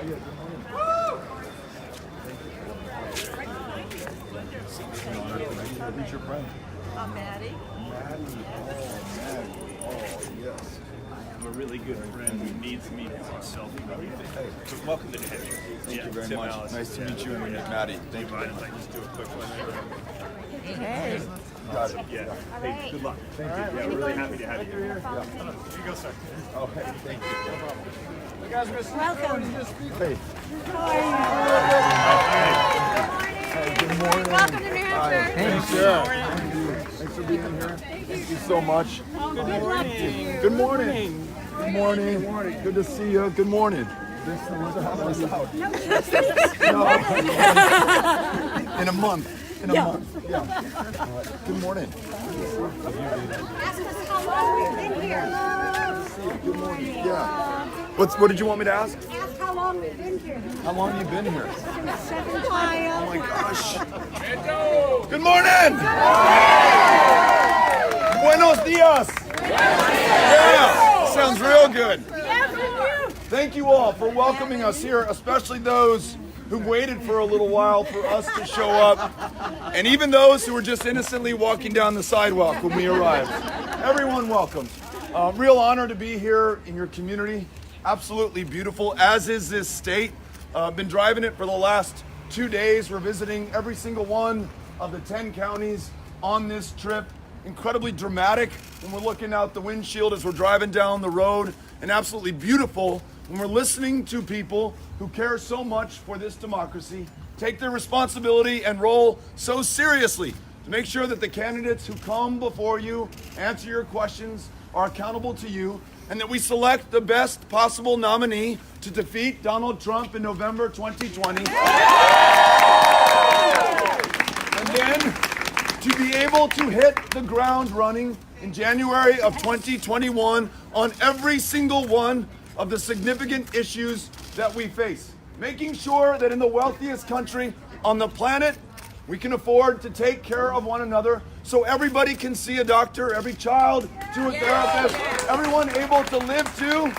Who's your friend? Maddie. Maddie. Oh, yes. I'm a really good friend who needs me for a selfie. Hey, Welcome to New Hampshire. thank you very much. Nice to meet you and Maddie. Thank you. Mind if I just do a quick one? Hey. Got it. Yeah. Hey, good luck. Thank you. Yeah, we're really happy to have you here. Here you go, sir. Oh, hey, thank you. Welcome. Hey. Hey, good morning. Welcome to New Hampshire. Thank you. Thanks for being here. Thank you so much. Good morning. Good morning. Good morning. Good to see you. Good morning. In a month. Yeah. Good morning. Ask us how long we've been here. Good morning. Yeah. What did you want me to ask? Ask how long we've been here. How long have you been here? 7 Oh miles. my gosh. Good morning. Buenos dias. Yeah. Sounds real good. Thank you all for welcoming us here, especially those who waited for a little while for us to show up, and even those who were just innocently walking down the sidewalk when we arrived. Everyone welcome. Real honor to be here in your community. Absolutely beautiful, as is this state. Been driving it for the last 2 days. We're visiting every single one of the 10 counties on this trip. Incredibly dramatic when we're looking out the windshield as we're driving down the road, and absolutely beautiful when we're listening to people who care so much for this democracy, take their responsibility and role so seriously to make sure that the candidates who come before you, answer your questions, are accountable to you, and that we select the best possible nominee to defeat Donald Trump in November 2020. And then to be able to hit the ground running in January of 2021 on every single one of the significant issues that we face. Making sure that in the wealthiest country on the planet, we can afford to take care of one another so everybody can see a doctor, every child to a therapist, everyone able to live to,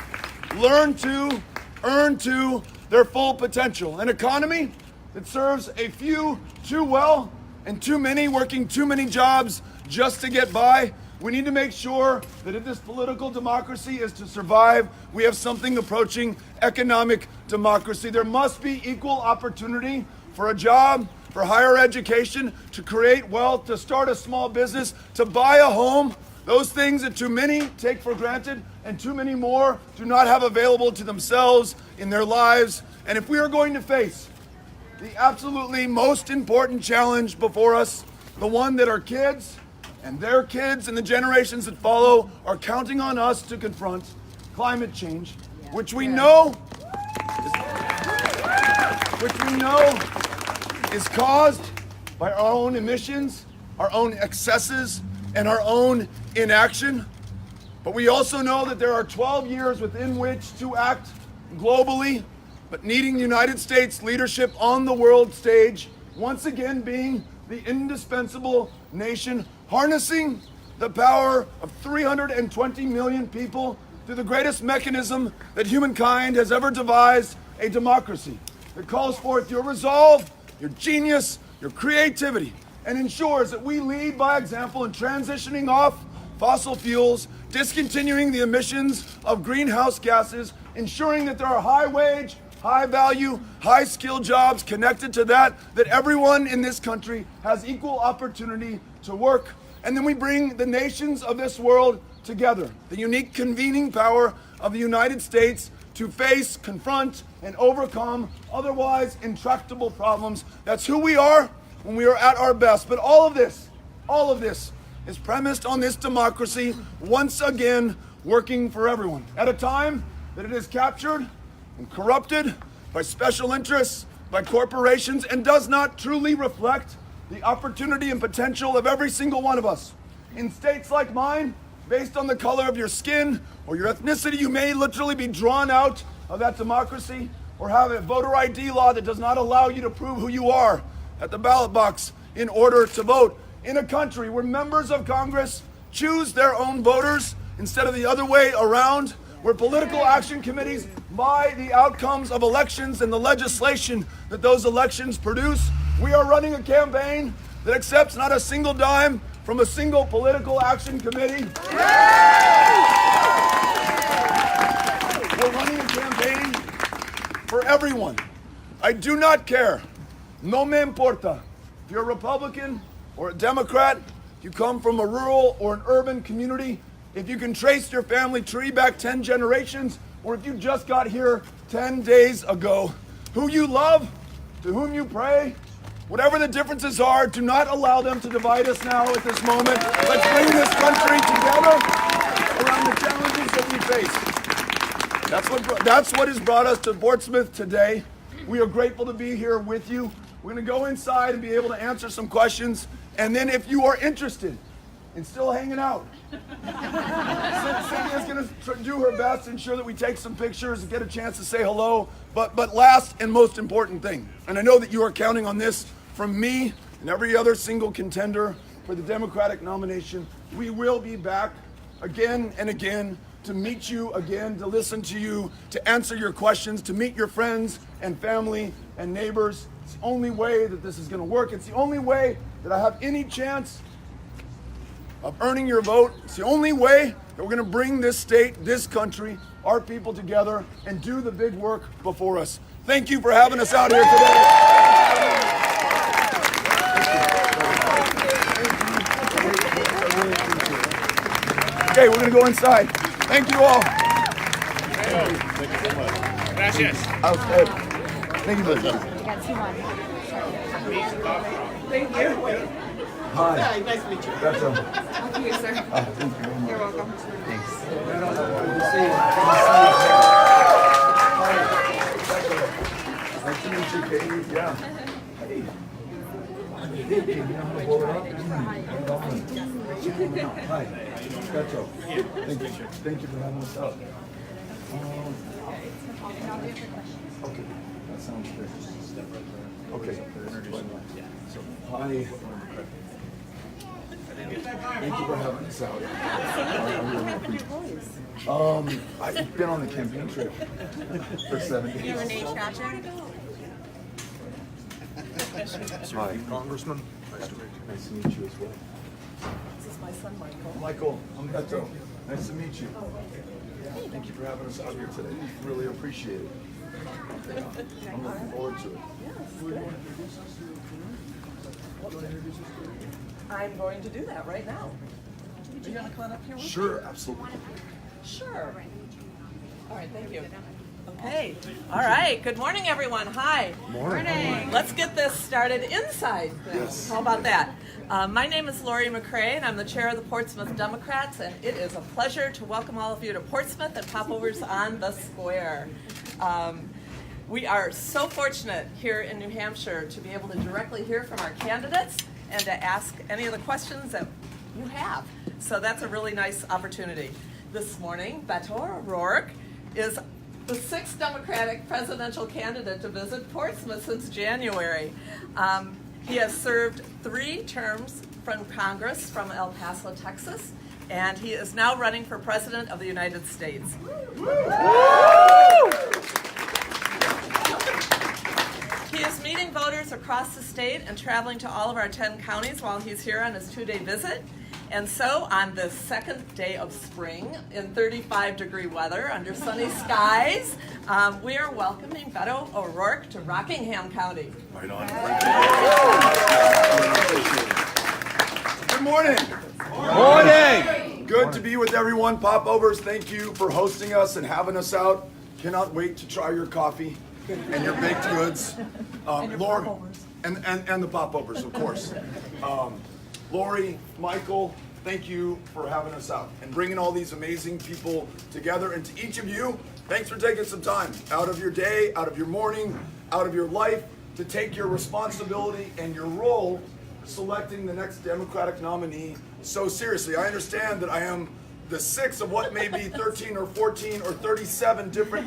learn to, earn to their full potential. An economy that serves a few too well and too many working too many jobs just to get by. We need to make sure that if this political democracy is to survive, we have something approaching economic democracy. There must be equal opportunity for a job, for higher education, to create wealth, to start a small business, to buy a home. Those things that too many take for granted and too many more do not have available to themselves in their lives. And if we are going to face the absolutely most important challenge before us, the one that our kids and their kids and the generations that follow are counting on us to confront, climate change, which we know is caused by our own emissions, our own excesses, and our own inaction. But we also know that there are 12 years within which to act globally, but needing United States leadership on the world stage, once again being the indispensable nation, harnessing the power of 320 million people through the greatest mechanism that humankind has ever devised, a democracy that calls forth your resolve, your genius, your creativity, and ensures that we lead by example in transitioning off fossil fuels, discontinuing the emissions of greenhouse gases, ensuring that there are high wage, high value, high skill jobs connected to that everyone in this country has equal opportunity to work. And then we bring the nations of this world together, the unique convening power of the United States to face, confront, and overcome otherwise intractable problems. That's who we are when we are at our best. But all of this is premised on this democracy once again working for everyone at a time that it is captured and corrupted by special interests, by corporations, and does not truly reflect the opportunity and potential of every single one of us. In states like mine, based on the color of your skin or your ethnicity, you may literally be drawn out of that democracy or have a voter ID law that does not allow you to prove who you are at the ballot box in order to vote. In a country where members of Congress choose their own voters instead of the other way around, where political action committees buy the outcomes of elections and the legislation that those elections produce. We are running a campaign that accepts not a single dime from a single political action committee. We're running a campaign for everyone. I do not care. No me importa. If you're a Republican or a Democrat, if you come from a rural or an urban community, if you can trace your family tree back 10 generations, or if you just got here 10 days ago, who you love, to whom you pray, whatever the differences are, do not allow them to divide us now at this moment. Let's bring this country together around the challenges that we face. That's what has brought us to Portsmouth today. We are grateful to be here with you. We're going to go inside and be able to answer some questions. And then if you are interested in still hanging out, Cynthia's going to do her best to ensure that we take some pictures and get a chance to say hello. But last and most important thing, and I know that you are counting on this from me and every other single contender for the Democratic nomination, we will be back again and again to meet you again, to listen to you, to answer your questions, to meet your friends and family and neighbors. It's the only way that this is going to work. It's the only way that I have any chance of earning your vote. It's the only way that we're going to bring this state, this country, our people together and do the big work before us. Thank you for having us out here today. Okay, we're going to go inside. Thank you all. Thank you so much. Gracias. Okay. Thank you, Beto. You got 2 on. Thank you. Hi. Hi, nice to meet you. Beto. Thank you, sir. Thank you very much. You're welcome. Thanks. Nice to meet you, Katie. Yeah. Hey. Hi. Beto. Thank you for having us out. Okay. That sounds good. Okay. Hi. Thank you for having us out. I've been on the campaign trail for 7 days. You have a name scratcher? Hi, Congressman. Nice to meet you as well. This is my son, Michael. Michael, I'm Beto. Nice to meet you. Thank you for having us out here today. Really appreciate it. I'm looking forward to it. I'm going to do that right now. Are you going to come on up here with me? Sure, absolutely. Sure. All right, thank you. Okay. All right. Good morning, everyone. Hi. Morning. Let's get this started inside. Yes. How about that? My name is Lori McCrae, and I'm the chair of the Portsmouth Democrats, and it is a pleasure to welcome all of you to Portsmouth and Popovers on the Square. We are so fortunate here in New Hampshire to be able to directly hear from our candidates and to ask any of the questions that you have. So that's a really nice opportunity. This morning, Beto O'Rourke is the 6th Democratic presidential candidate to visit Portsmouth since January. He has served 3 terms from Congress from El Paso, Texas, and he is now running for President of the United States. He is meeting voters across the state and traveling to all of our 10 counties while he's here on his 2-day visit. And so on the 2nd day of spring in 35-degree weather under sunny skies, we are welcoming Beto O'Rourke to Rockingham County. Right on. Good morning. Morning. Good to be with everyone. Popovers, thank you for hosting us and having us out. Cannot wait to try your coffee and your baked goods. Lori, and the popovers, of course. Lori, Michael, thank you for having us out and bringing all these amazing people together. And to each of you, thanks for taking some time out of your day, out of your morning, out of your life to take your responsibility and your role selecting the next Democratic nominee so seriously. I understand that I am the 6th of what may be 13 or 14 or 37 different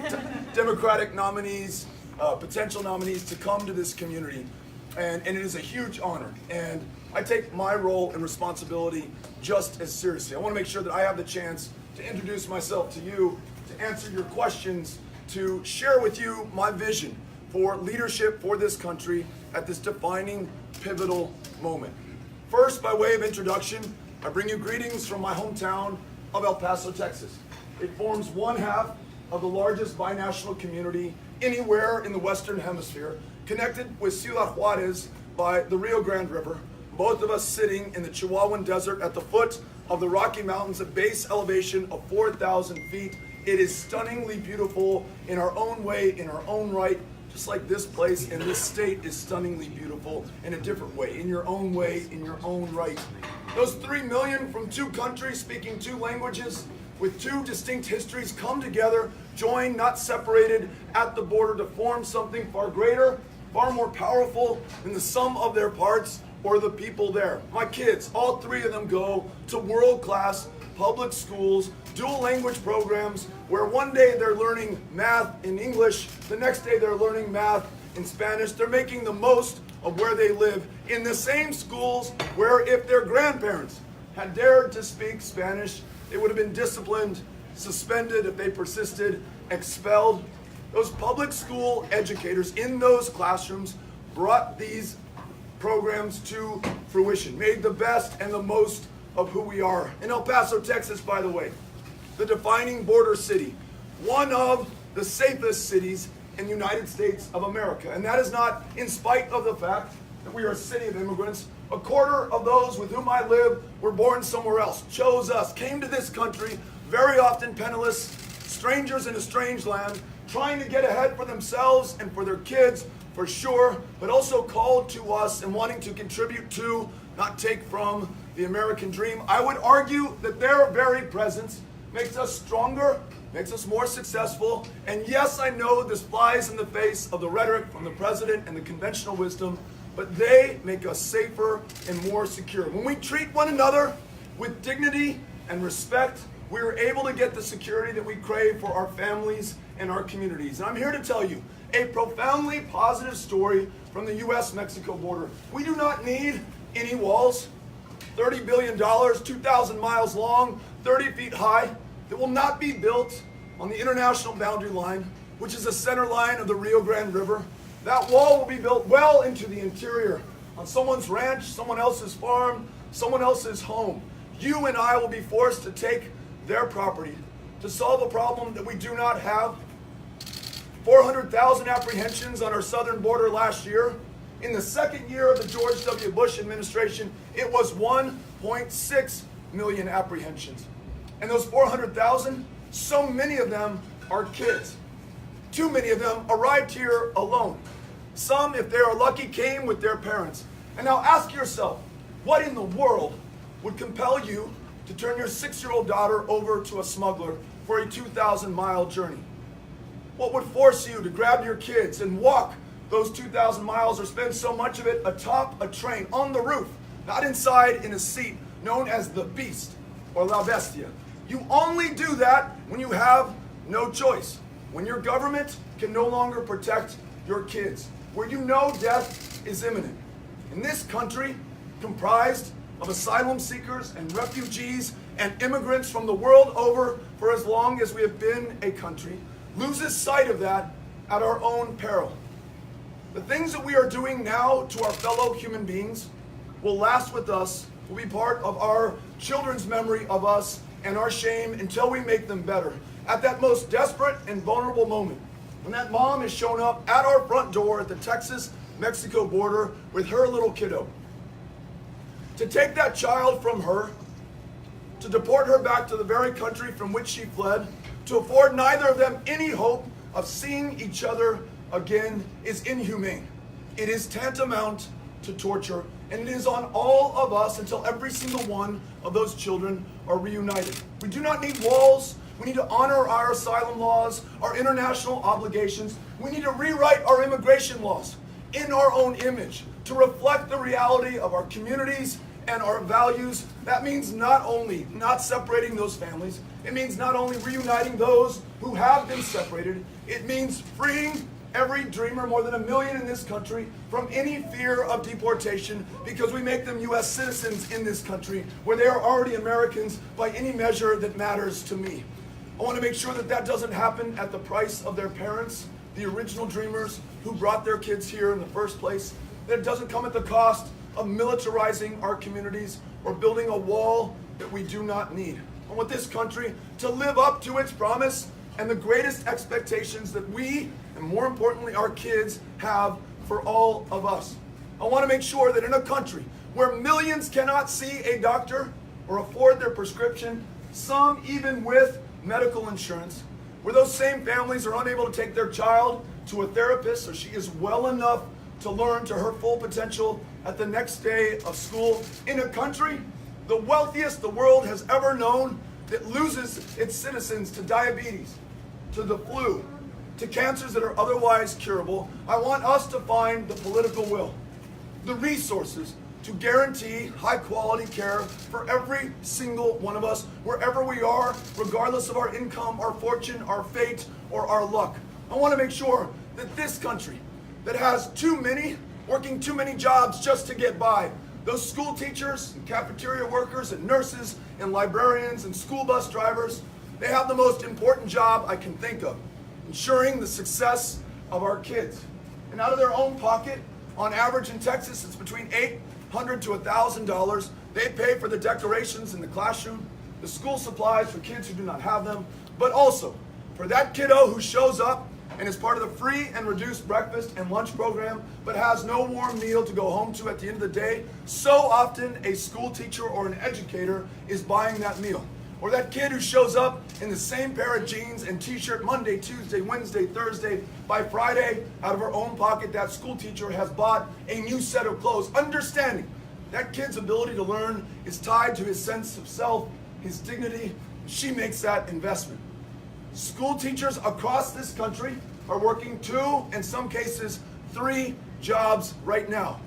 Democratic nominees, potential nominees to come to this community. And it is a huge honor. And I take my role and responsibility just as seriously. I want to make sure that I have the chance to introduce myself to you to answer your questions, to share with you my vision for leadership for this country at this defining, pivotal moment. First, by way of introduction, I bring you greetings from my hometown of El Paso, Texas. It forms one half of the largest binational community anywhere in the Western Hemisphere, connected with Ciudad Juarez by the Rio Grande River, both of us sitting in the Chihuahuan Desert at the foot of the Rocky Mountains at base elevation of 4,000 feet. It is stunningly beautiful in our own way, in our own right, just like this place and this state is stunningly beautiful in a different way, in your own way, in your own right. Those 3 million from 2 countries speaking 2 languages with 2 distinct histories come together, joined, not separated, at the border to form something far greater, far more powerful than the sum of their parts or the people there. My kids, all 3 of them go to world-class public schools, dual language programs, where one day they're learning math in English, the next day they're learning math in Spanish. They're making the most of where they live in the same schools where if their grandparents had dared to speak Spanish, they would have been disciplined, suspended if they persisted, expelled. Those public school educators in those classrooms brought these programs to fruition, made the best and the most of who we are. In El Paso, Texas, by the way, the defining border city, one of the safest cities in the United States of America. And that is not in spite of the fact that we are a city of immigrants. A quarter of those with whom I live were born somewhere else, chose us, came to this country, very often penniless, strangers in a strange land, trying to get ahead for themselves and for their kids, for sure, but also called to us and wanting to contribute to, not take from, the American dream. I would argue that their very presence makes us stronger, makes us more successful, and yes, I know this flies in the face of the rhetoric from the president and the conventional wisdom, but they make us safer and more secure. When we treat one another with dignity and respect, we are able to get the security that we crave for our families and our communities. And I'm here to tell you a profoundly positive story from the U.S.-Mexico border. We do not need any walls. $30 billion, 2,000 miles long, 30 feet high, that will not be built on the international boundary line, which is the center line of the Rio Grande River. That wall will be built well into the interior, on someone's ranch, someone else's farm, someone else's home. You and I will be forced to take their property to solve a problem that we do not have. 400,000 apprehensions on our southern border last year. In the second year of the George W. Bush administration, it was 1.6 million apprehensions. And those 400,000, so many of them are kids. Too many of them arrived here alone. Some, if they are lucky, came with their parents. And now ask yourself, what in the world would compel you to turn your 6-year-old daughter over to a smuggler for a 2,000-mile journey? What would force you to grab your kids and walk those 2,000 miles or spend so much of it atop a train, on the roof, not inside in a seat known as the Beast or La Bestia? You only do that when you have no choice, when your government can no longer protect your kids, where you know death is imminent. In this country, comprised of asylum seekers and refugees and immigrants from the world over for as long as we have been a country, loses sight of that at our own peril. The things that we are doing now to our fellow human beings will last with us, will be part of our children's memory of us and our shame until we make them better. At that most desperate and vulnerable moment, when that mom has shown up at our front door at the Texas-Mexico border with her little kiddo, to take that child from her, to deport her back to the very country from which she fled, to afford neither of them any hope of seeing each other again, is inhumane. It is tantamount to torture, and it is on all of us until every single one of those children are reunited. We do not need walls. We need to honor our asylum laws, our international obligations. We need to rewrite our immigration laws in our own image to reflect the reality of our communities and our values. That means not only not separating those families, it means not only reuniting those who have been separated, it means freeing every dreamer, more than 1 million in this country, from any fear of deportation, because we make them U.S. citizens in this country where they are already Americans by any measure that matters to me. I want to make sure that that doesn't happen at the price of their parents, the original dreamers who brought their kids here in the first place. That it doesn't come at the cost of militarizing our communities or building a wall that we do not need. I want this country to live up to its promise and the greatest expectations that we, and more importantly, our kids have for all of us. I want to make sure that in a country where millions cannot see a doctor or afford their prescription, some even with medical insurance, where those same families are unable to take their child to a therapist so she is well enough to learn to her full potential at the next day of school, in a country, the wealthiest the world has ever known, that loses its citizens to diabetes, to the flu, to cancers that are otherwise curable. I want us to find the political will, the resources to guarantee high quality care for every single one of us, wherever we are, regardless of our income, our fortune, our fate, or our luck. I want to make sure that this country that has too many, working too many jobs just to get by, those school teachers and cafeteria workers and nurses and librarians and school bus drivers, they have the most important job I can think of, ensuring the success of our kids. And out of their own pocket, on average in Texas, it's between $800 to $1,000. They pay for the decorations in the classroom, the school supplies for kids who do not have them, but also for that kiddo who shows up and is part of the free and reduced breakfast and lunch program, but has no warm meal to go home to at the end of the day. So often a school teacher or an educator is buying that meal. Or that kid who shows up in the same pair of jeans and t-shirt Monday, Tuesday, Wednesday, Thursday. By Friday, out of her own pocket, that school teacher has bought a new set of clothes, understanding that kid's ability to learn is tied to his sense of self, his dignity. She makes that investment. School teachers across this country are working 2, in some cases 3 jobs right now.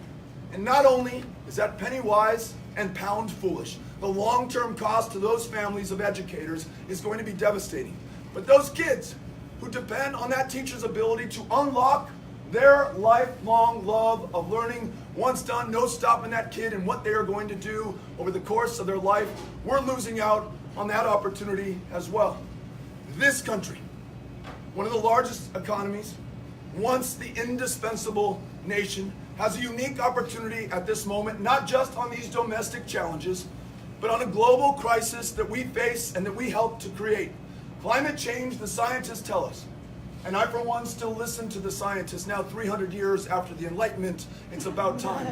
And not only is that penny wise and pound foolish, the long-term cost to those families of educators is going to be devastating. But those kids who depend on that teacher's ability to unlock their lifelong love of learning, once done, no stopping that kid and what they are going to do over the course of their life, we're losing out on that opportunity as well. This country, one of the largest economies, once the indispensable nation, has a unique opportunity at this moment, not just on these domestic challenges, but on a global crisis that we face and that we help to create. Climate change, the scientists tell us, and I for one still listen to the scientists now 300 years after the Enlightenment, it's about time,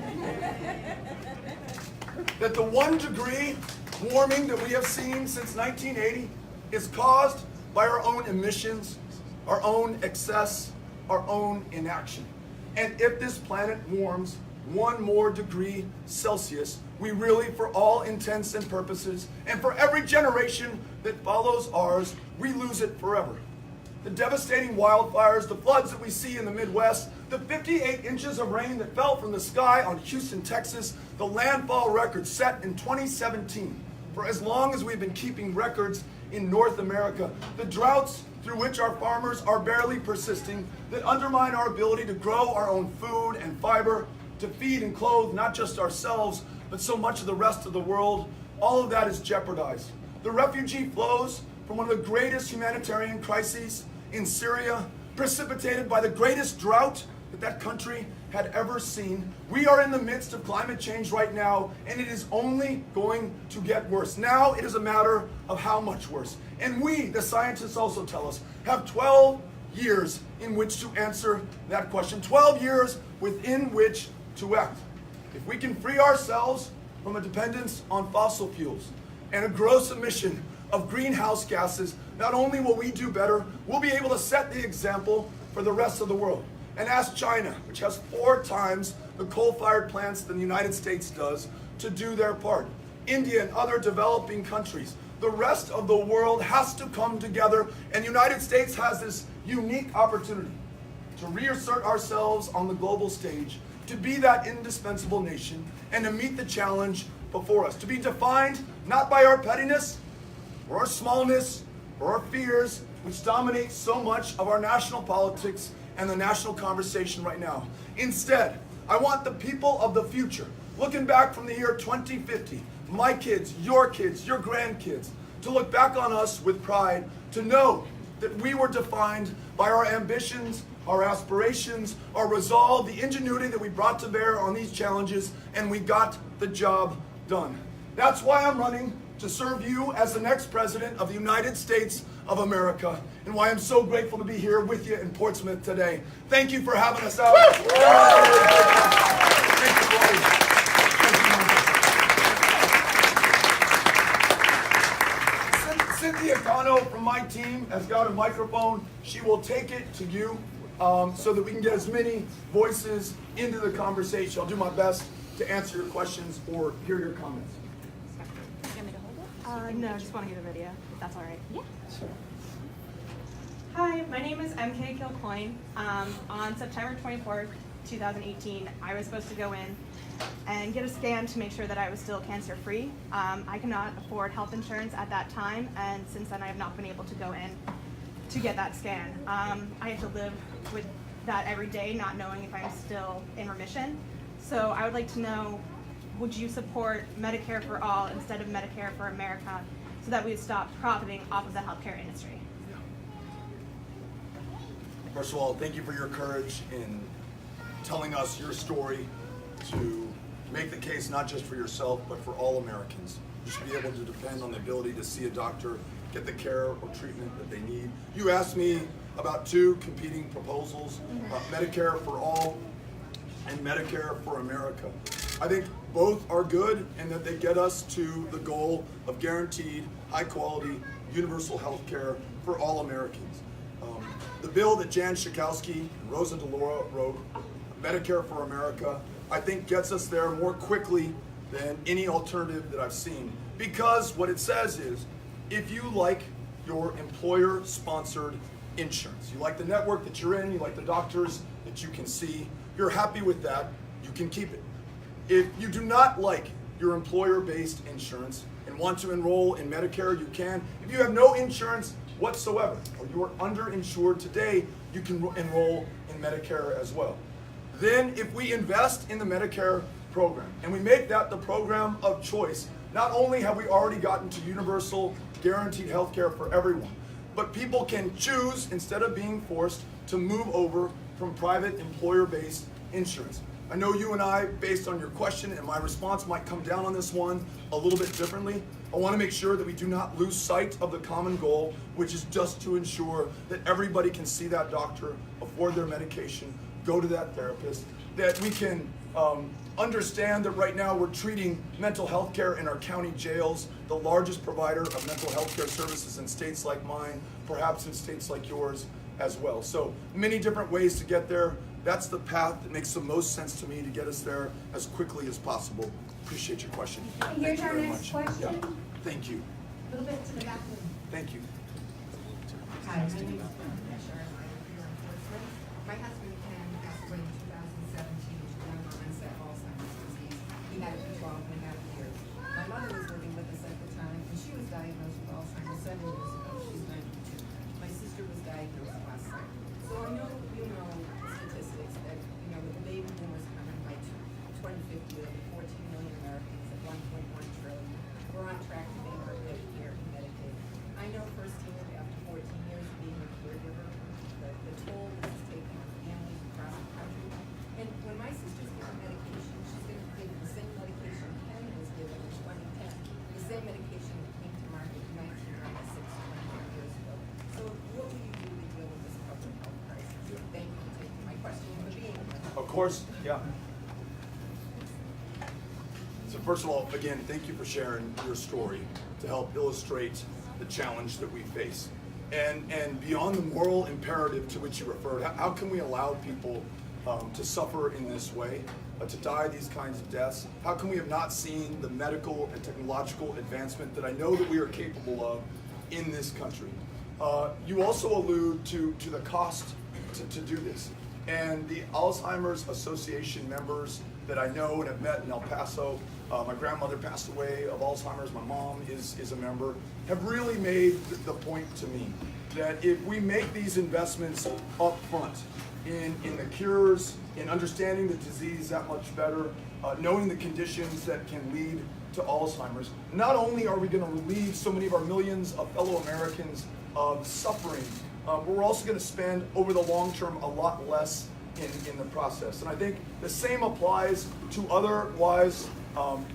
that the 1 degree warming that we have seen since 1980 is caused by our own emissions, our own excess, our own inaction. And if this planet warms 1 more degree Celsius, we really, for all intents and purposes, and for every generation that follows ours, we lose it forever. The devastating wildfires, the floods that we see in the Midwest, the 58 inches of rain that fell from the sky on Houston, Texas, the landfall record set in 2017. For as long as we've been keeping records in North America, the droughts through which our farmers are barely persisting, that undermine our ability to grow our own food and fiber, to feed and clothe not just ourselves, but so much of the rest of the world, all of that is jeopardized. The refugee flows from one of the greatest humanitarian crises in Syria, precipitated by the greatest drought that country had ever seen. We are in the midst of climate change right now, and it is only going to get worse. Now it is a matter of how much worse. And we, the scientists also tell us, have 12 years in which to answer that question. 12 years within which to act. If we can free ourselves from a dependence on fossil fuels and a gross emission of greenhouse gases, not only will we do better, we'll be able to set the example for the rest of the world. And ask China, which has 4 times the coal-fired plants than the United States does, to do their part. India and other developing countries. The rest of the world has to come together, and the United States has this unique opportunity to reassert ourselves on the global stage, to be that indispensable nation, and to meet the challenge before us. To be defined not by our pettiness, or our smallness, or our fears, which dominate so much of our national politics and the national conversation right now. Instead, I want the people of the future, looking back from the year 2050, my kids, your grandkids, to look back on us with pride, to know that we were defined by our ambitions, our aspirations, our resolve, the ingenuity that we brought to bear on these challenges, and we got the job done. That's why I'm running to serve you as the next president of the United States of America, and why I'm so grateful to be here with you in Portsmouth today. Thank you for having us out. Thank you, Lori. Thank you, Cynthia Cano from my team has got a microphone. She will take it to you so that we can get as many voices into the conversation. I'll do my best to answer your questions or hear your comments. No, I just want to get a video, if that's all right. Yeah. Hi, my name is MK Kilcoyne. On September 24th, 2018, I was supposed to go in and get a scan to make sure that I was still cancer-free. I cannot afford health insurance at that time, and since then I have not been able to go in to get that scan. I have to live with that every day, not knowing if I'm still in remission. So I would like to know, would you support Medicare for all instead of Medicare for America so that we would stop profiting off of the healthcare industry? First of all, thank you for your courage in telling us your story to make the case not just for yourself, but for all Americans. You should be able to depend on the ability to see a doctor, get the care or treatment that they need. You asked me about two competing proposals, Medicare for all and Medicare for America. I think both are good and that they get us to the goal of guaranteed, high-quality, universal health care for all Americans. The bill that Jan Schakowsky and Rosa DeLauro wrote, Medicare for America, I think gets us there more quickly than any alternative that I've seen. Because what it says is, if you like your employer-sponsored insurance, you like the network that you're in, you like the doctors that you can see, you're happy with that, you can keep it. If you do not like your employer-based insurance and want to enroll in Medicare, you can. If you have no insurance whatsoever, or you are underinsured today, you can enroll in Medicare as well. Then if we invest in the Medicare program and we make that the program of choice, not only have we already gotten to universal guaranteed health care for everyone, but people can choose, instead of being forced, to move over from private employer-based insurance. I know you and I, based on your question, and my response might come down on this one a little bit differently. I want to make sure that we do not lose sight of the common goal, which is just to ensure that everybody can see that doctor, afford their medication, go to that therapist, that we can understand that right now we're treating mental health care in our county jails, the largest provider of mental health care services in states like mine, perhaps in states like yours as well. So many different ways to get there. That's the path that makes the most sense to me to get us there as quickly as possible. Appreciate your question. Here's Thank you our very next much. question. Yeah. Thank you. A little bit to the back. Thank you. Hi, my name is Beto. I'm here in Portsmouth. My husband Ken passed away in 2017 due to young onset Alzheimer's disease. He had it for 12 and a half years. My mother was living with us at the time, and she was diagnosed with Alzheimer's 7 years ago. She's 92. My sister was diagnosed last summer. So I know you know the statistics that, with the baby boomers coming by 2050, there'll be 14 million Americans at 1.1 trillion. We're on track to make our Medicare and Medicaid. I know firsthand after 14 years of being a caregiver, the toll this is taking on families across the country. And when my sister's given medication, she's going to give the same medication Ken was given in 2010, the same medication that came to market in 1996, 24 years ago. So what will you do to deal with this public health crisis? Thank you for taking my question and for being here. Of course, yeah. So first of all, again, thank you for sharing your story to help illustrate the challenge that we face. And beyond the moral imperative to which you referred, how can we allow people to suffer in this way, to die these kinds of deaths? How can we have not seen the medical and technological advancement that I know that we are capable of in this country? You also allude to the cost to do this. And the Alzheimer's Association members that I know and have met in El Paso, my grandmother passed away of Alzheimer's, my mom is a member, have really made the point to me that if we make these investments up front in the cures, in understanding the disease that much better, knowing the conditions that can lead to Alzheimer's, not only are we going to relieve so many of our millions of fellow Americans of suffering, but we're also going to spend over the long term a lot less in the process. And I think the same applies to otherwise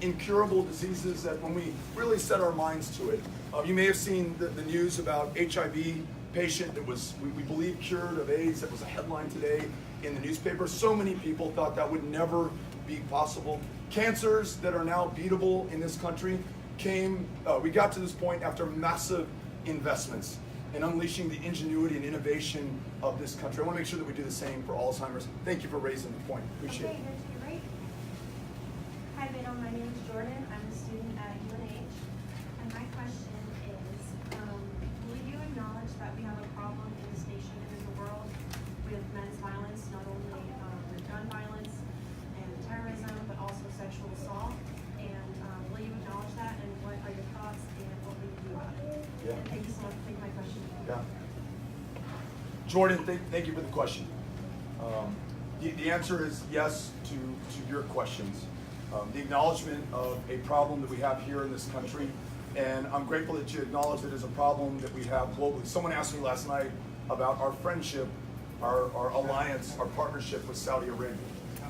incurable diseases that when we really set our minds to it. You may have seen the news about HIV patient that was, we believe, cured of AIDS. That was a headline today in the newspaper. So many people thought that would never be possible. Cancers that are now beatable in this country we got to this point after massive investments in unleashing the ingenuity and innovation of this country. I want to make sure that we do the same for Alzheimer's. Thank you for raising the point. Appreciate it. Okay, hi, Beto. My name is Jordan. I'm a student at UNH. And my question is, will you acknowledge that we have a problem in this nation and in the world with men's violence, not only with gun violence and terrorism, but also sexual assault? And will you acknowledge that? And what are your thoughts and what will you do about it? Yeah. And thank you so much for taking my question. Yeah. Jordan, thank you for the question. The answer is yes to your questions. The acknowledgement of a problem that we have here in this country, and I'm grateful that you acknowledge it as a problem that we have globally. Someone asked me last night about our friendship, our alliance, our partnership with Saudi Arabia,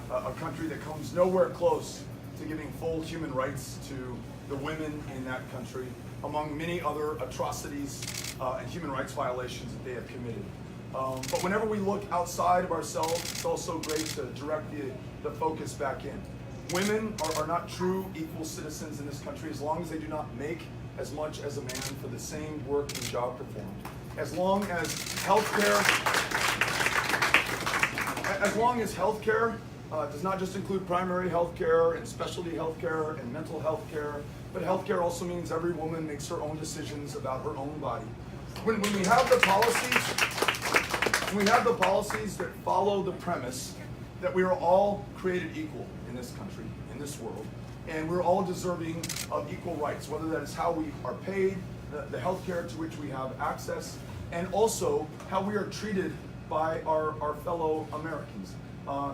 a country that comes nowhere close to giving full human rights to the women in that country, among many other atrocities and human rights violations that they have committed. But whenever we look outside of ourselves, it's also great to direct the focus back in. Women are not true equal citizens in this country as long as they do not make as much as a man for the same work and job performed. As long as healthcare does not just include primary healthcare and specialty healthcare and mental health care, but healthcare also means every woman makes her own decisions about her own body. When we have the policies that follow the premise that we are all created equal in this country, in this world, and we're all deserving of equal rights, whether that is how we are paid, the health care to which we have access, and also how we are treated by our fellow Americans.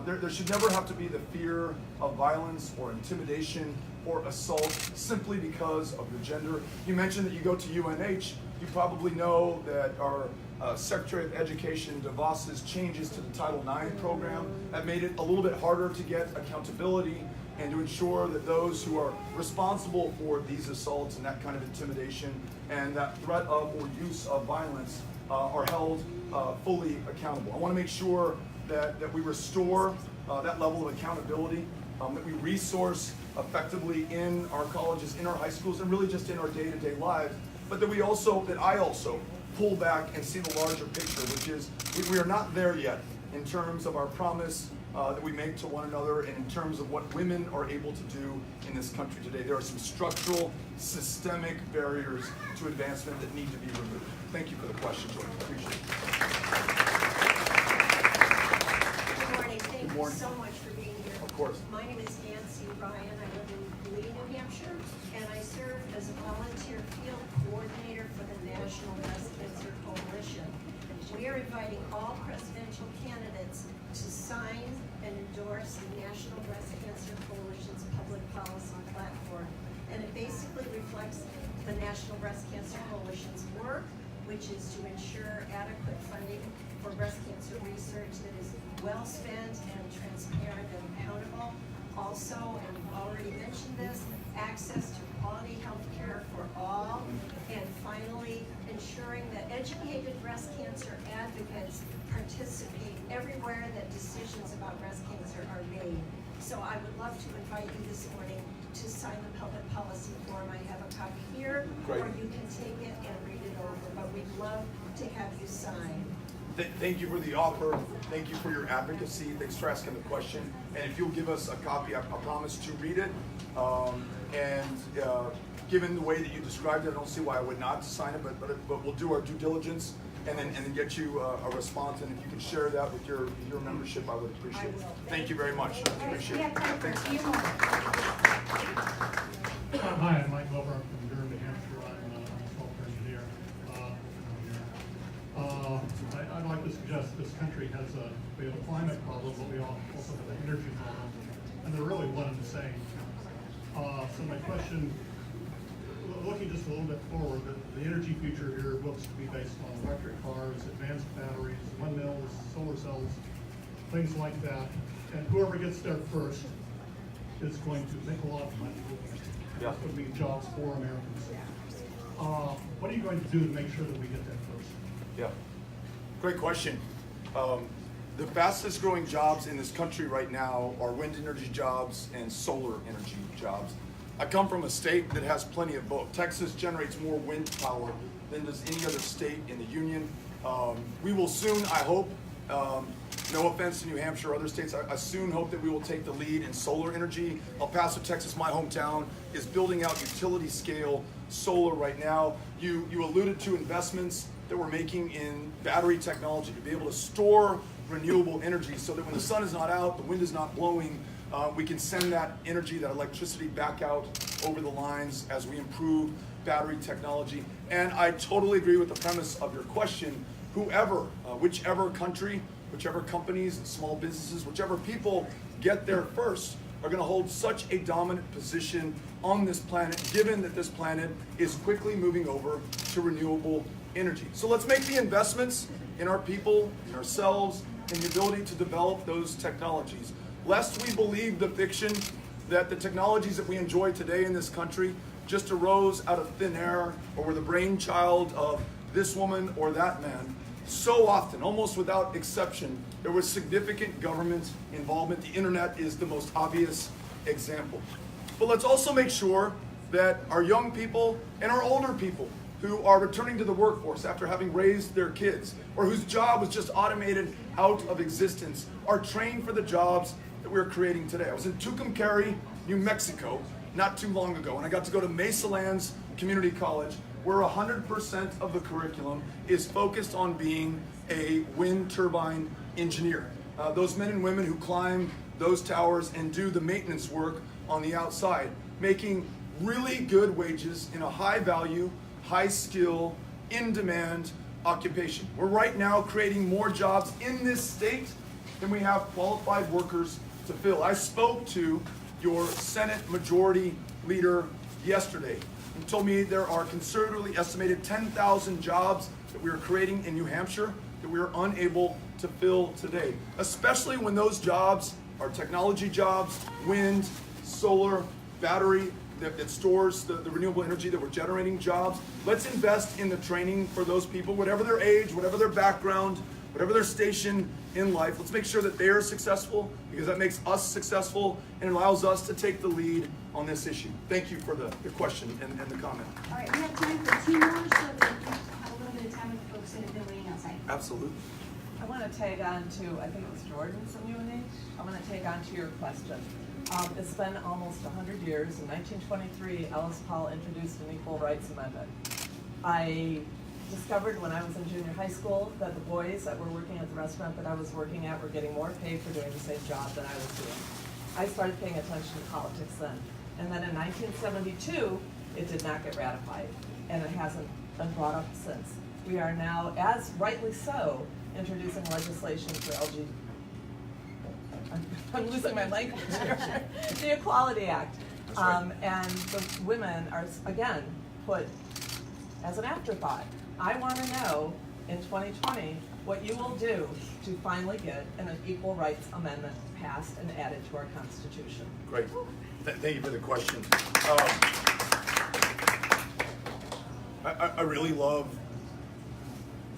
There should never have to be the fear of violence or intimidation or assault simply because of your gender. You mentioned that you go to UNH. You probably know that our Secretary of Education DeVos's changes to the Title IX program have made it a little bit harder to get accountability and to ensure that those who are responsible for these assaults and that kind of intimidation and that threat of or use of violence are held fully accountable. I want to make sure that we restore that level of accountability, that we resource effectively in our colleges, in our high schools, and really just in our day-to-day lives, but that I also pull back and see the larger picture, which is we are not there yet in terms of our promise that we make to one another and in terms of what women are able to do in this country today. There are some structural, systemic barriers to advancement that need to be removed. Thank you for the question, Jordan. Appreciate it. Good morning. Thank Good morning. you so much for being here. Of course. My name is Nancy Ryan. I live in Lee, New Hampshire, and I serve as a volunteer field coordinator for the National Breast Cancer Coalition. We are inviting all presidential candidates to sign and endorse the National Breast Cancer Coalition's public policy platform. And it basically reflects the National Breast Cancer Coalition's work, which is to ensure adequate funding for breast cancer research that is well spent and transparent and accountable. Also, and we've already mentioned this, access to quality health care for all. And finally, ensuring that educated breast cancer advocates participate everywhere that decisions about breast cancer are made. So I would love to invite you this morning to sign the public policy form. I have a copy here, Great. or you can take it and read it over, but we'd love to have you sign. Thank you for the offer. Thank you for your advocacy. Thanks for asking the question. And if you'll give us a copy, I promise to read it. Given the way that you described it, I don't see why I would not sign it, but we'll do our due diligence and then get you a response. And if you can share that with your membership, I would appreciate it. Thank you very much. Appreciate it. Thanks. Hi, I'm Mike Wilbur. I'm from Durham, New Hampshire. I'm a software engineer. I'd like to suggest this country we have a climate problem, but we also have an energy problem, and they're really one and the same. So my question, looking just a little bit forward, the energy future here looks to be based on electric cars, advanced batteries, windmills, solar cells, things like that. And whoever gets there first is going to make a lot of money. Yeah. That's going to be jobs for Americans. What are you going to do to make sure that we get there first? Yeah, great question. The fastest growing jobs in this country right now are wind energy jobs and solar energy jobs. I come from a state that has plenty of both. Texas generates more wind power than does any other state in the union. We will soon, I hope, no offense to New Hampshire or other states, I soon hope that we will take the lead in solar energy. El Paso, Texas, my hometown, is building out utility scale solar right now. You alluded to investments that we're making in battery technology to be able to store renewable energy so that when the sun is not out, the wind is not blowing, we can send that energy, that electricity back out over the lines as we improve battery technology. And I totally agree with the premise of your question. Whoever, whichever country, whichever companies, small businesses, whichever people get there first are going to hold such a dominant position on this planet, given that this planet is quickly moving over to renewable energy. So let's make the investments in our people, in ourselves, in the ability to develop those technologies. Lest we believe the fiction that the technologies that we enjoy today in this country just arose out of thin air or were the brainchild of this woman or that man. So often, almost without exception, there was significant government involvement. The internet is the most obvious example. But let's also make sure that our young people and our older people who are returning to the workforce after having raised their kids or whose job was just automated out of existence are trained for the jobs that we're creating today. I was in Tucumcari, New Mexico, not too long ago, and I got to go to Mesa Lands Community College, where 100% of the curriculum is focused on being a wind turbine engineer. Those men and women who climb those towers and do the maintenance work on the outside, making really good wages in a high value, high skill, in demand occupation. We're right now creating more jobs in this state than we have qualified workers to fill. I spoke to your Senate Majority Leader yesterday. He told me there are conservatively estimated 10,000 jobs that we are creating in New Hampshire that we are unable to fill today, especially when those jobs are technology jobs, wind, solar, battery that stores the renewable energy that we're generating jobs. Let's invest in the training for those people, whatever their age, whatever their background, whatever their station in life. Let's make sure that they are successful because that makes us successful and allows us to take the lead on this issue. Thank you for the question and the comment. All right, we have time for 2 more, so that we have a little bit of time with folks that have been waiting outside. Absolutely. I want to tag on to, I think it was Jordan from UNH. I want to tag on to your question. It's been almost 100 years. In 1923, Ellis Paul introduced an Equal Rights Amendment. I discovered when I was in junior high school that the boys that were working at the restaurant that I was working at were getting more pay for doing the same job that I was doing. I started paying attention to politics then. And then in 1972, it did not get ratified, and it hasn't been brought up since. We are now, as rightly so, introducing legislation for I'm losing my language here. The Equality Act. And the women are, again, put as an afterthought. I want to know in 2020 what you will do to finally get an Equal Rights Amendment passed and added to our Constitution. Great. Thank you for the question. I really love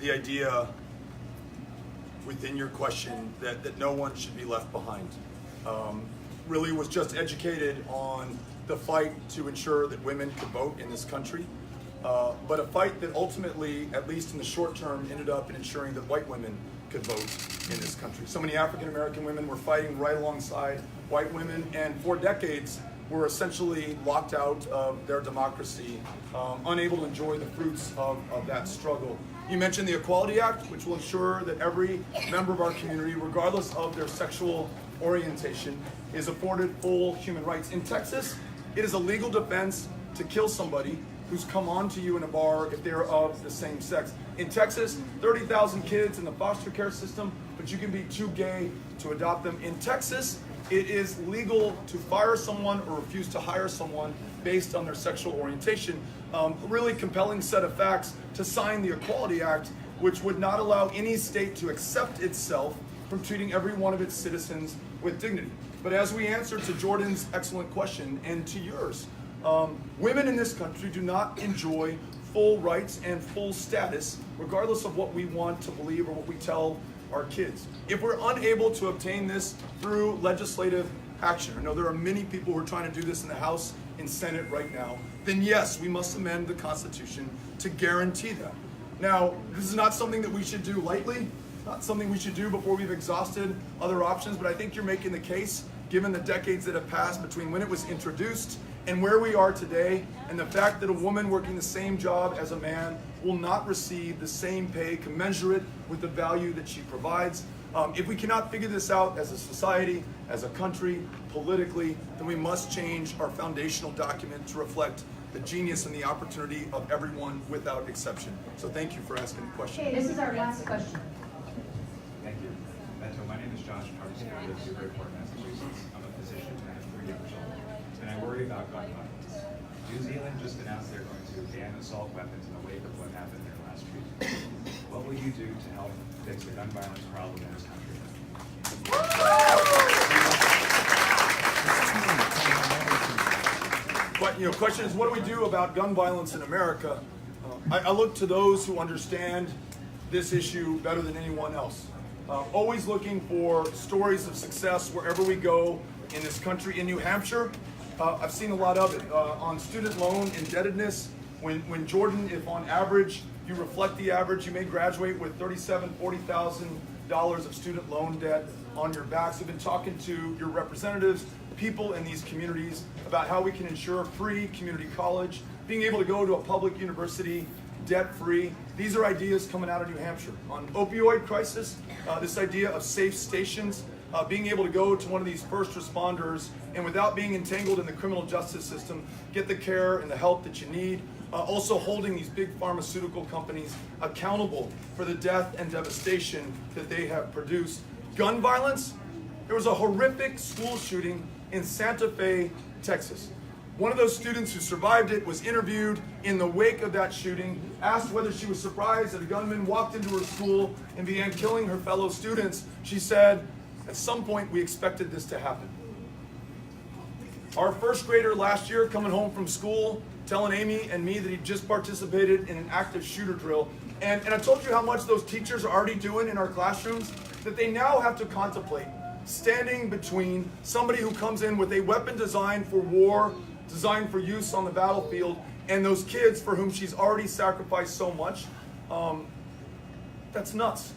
the idea within your question that no one should be left behind. Really was just educated on the fight to ensure that women could vote in this country, but a fight that ultimately, at least in the short term, ended up in ensuring that white women could vote in this country. So many African American women were fighting right alongside white women, and for decades were essentially locked out of their democracy, unable to enjoy the fruits of that struggle. You mentioned the Equality Act, which will ensure that every member of our community, regardless of their sexual orientation, is afforded full human rights. In Texas, it is a legal defense to kill somebody who's come on to you in a bar if they're of the same sex. In Texas, 30,000 kids in the foster care system, but you can be too gay to adopt them. In Texas, it is legal to fire someone or refuse to hire someone based on their sexual orientation. A really compelling set of facts to sign the Equality Act, which would not allow any state to accept itself from treating every one of its citizens with dignity. But as we answer to Jordan's excellent question and to yours, women in this country do not enjoy full rights and full status, regardless of what we want to believe or what we tell our kids. If we're unable to obtain this through legislative action, I know there are many people who are trying to do this in the House and Senate right now, then yes, we must amend the Constitution to guarantee that. Now, this is not something that we should do lightly, not something we should do before we've exhausted other options, but I think you're making the case, given the decades that have passed between when it was introduced and where we are today, and the fact that a woman working the same job as a man will not receive the same pay commensurate with the value that she provides. If we cannot figure this out as a society, as a country, politically, then we must change our foundational document to reflect the genius and the opportunity of everyone without exception. So thank you for asking the question. Okay, this is our last question. Thank you. Beto, my name is Josh Carson. I live in Newburyport, Massachusetts. I'm a physician. I have 3 young children, and I worry about gun violence. New Zealand just announced they're going to ban assault weapons in the wake of what happened there last week. What will you do to help fix the gun violence problem in this country? But question is, what do we do about gun violence in America? I look to those who understand this issue better than anyone else. Always looking for stories of success wherever we go in this country. In New Hampshire, I've seen a lot of it. On student loan indebtedness, when Jordan, if on average you reflect the average, you may graduate with $37,000, $40,000 of student loan debt on your backs. I've been talking to your representatives, people in these communities, about how we can ensure free community college, being able to go to a public university debt-free. These are ideas coming out of New Hampshire. On opioid crisis, this idea of safe stations, being able to go to one of these first responders and without being entangled in the criminal justice system, get the care and the help that you need. Also holding these big pharmaceutical companies accountable for the death and devastation that they have produced. Gun violence, there was a horrific school shooting in Santa Fe, Texas. One of those students who survived it was interviewed in the wake of that shooting, asked whether she was surprised that a gunman walked into her school and began killing her fellow students. She said, at some point we expected this to happen. Our first grader last year coming home from school, telling Amy and me that he just participated in an active shooter drill. And I told you how much those teachers are already doing in our classrooms, that they now have to contemplate standing between somebody who comes in with a weapon designed for war, designed for use on the battlefield, and those kids for whom she's already sacrificed so much. That's nuts.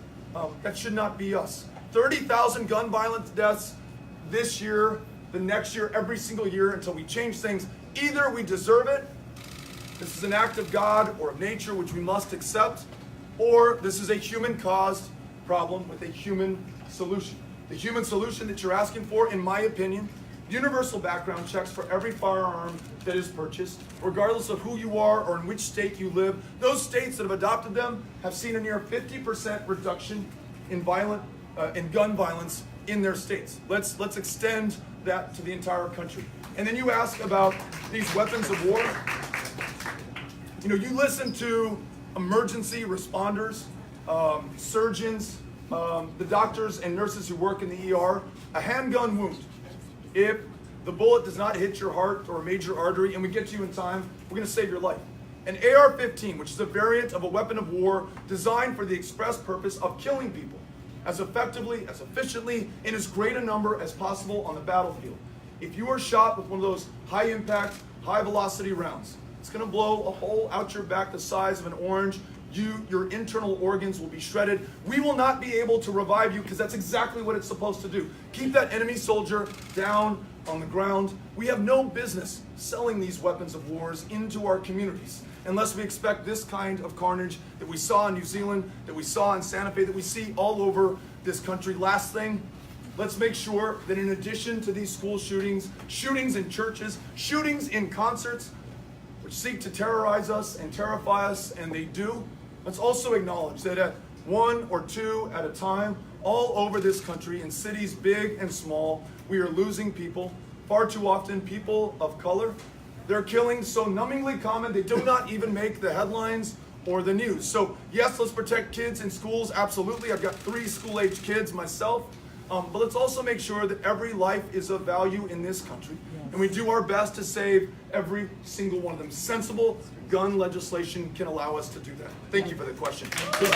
That should not be us. 30,000 gun violence deaths this year, the next year, every single year until we change things. Either we deserve it, this is an act of God or of nature which we must accept, or this is a human-caused problem with a human solution. The human solution that you're asking for, in my opinion, universal background checks for every firearm that is purchased, regardless of who you are or in which state you live. Those states that have adopted them have seen a near 50% reduction in gun violence in their states. Let's extend that to the entire country. And then you ask about these weapons of war. You listen to emergency responders, surgeons, the doctors and nurses who work in the ER. A handgun wound, if the bullet does not hit your heart or a major artery and we get to you in time, we're going to save your life. An AR-15, which is a variant of a weapon of war designed for the express purpose of killing people as effectively, as efficiently, in as great a number as possible on the battlefield. If you are shot with one of those high-impact, high-velocity rounds, it's going to blow a hole out your back the size of an orange. Your internal organs will be shredded. We will not be able to revive you because that's exactly what it's supposed to do. Keep that enemy soldier down on the ground. We have no business selling these weapons of wars into our communities unless we expect this kind of carnage that we saw in New Zealand, that we saw in Santa Fe, that we see all over this country. Last thing, let's make sure that in addition to these school shootings, shootings in churches, shootings in concerts, which seek to terrorize us and terrify us, and they do, let's also acknowledge that at 1 or 2 at a time, all over this country, in cities big and small, we are losing people, far too often people of color. They're killings so numbingly common they do not even make the headlines or the news. So yes, let's protect kids in schools, absolutely. I've got 3 school-age kids myself. But let's also make sure that every life is of value in this country. And we do our best to save every single one of them. Sensible gun legislation can allow us to do that. Thank you for the question. Okay.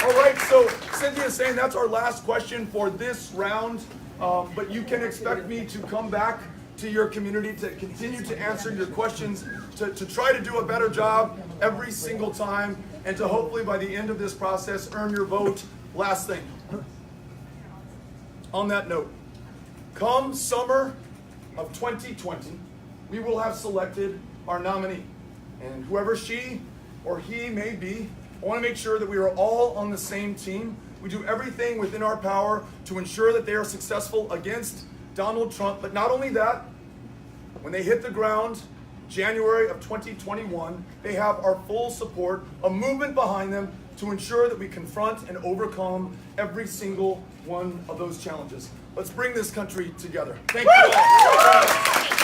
All right, so Cynthia's saying that's our last question for this round. But you can expect me to come back to your community to continue to answer your questions, to try to do a better job every single time, and to hopefully by the end of this process earn your vote. Last thing. On that note, come summer of 2020, we will have selected our nominee. And whoever she or he may be, I want to make sure that we are all on the same team. We do everything within our power to ensure that they are successful against Donald Trump. But not only that, when they hit the ground January of 2021, they have our full support, a movement behind them to ensure that we confront and overcome every single one of those challenges. Let's bring this country together. Thank you all.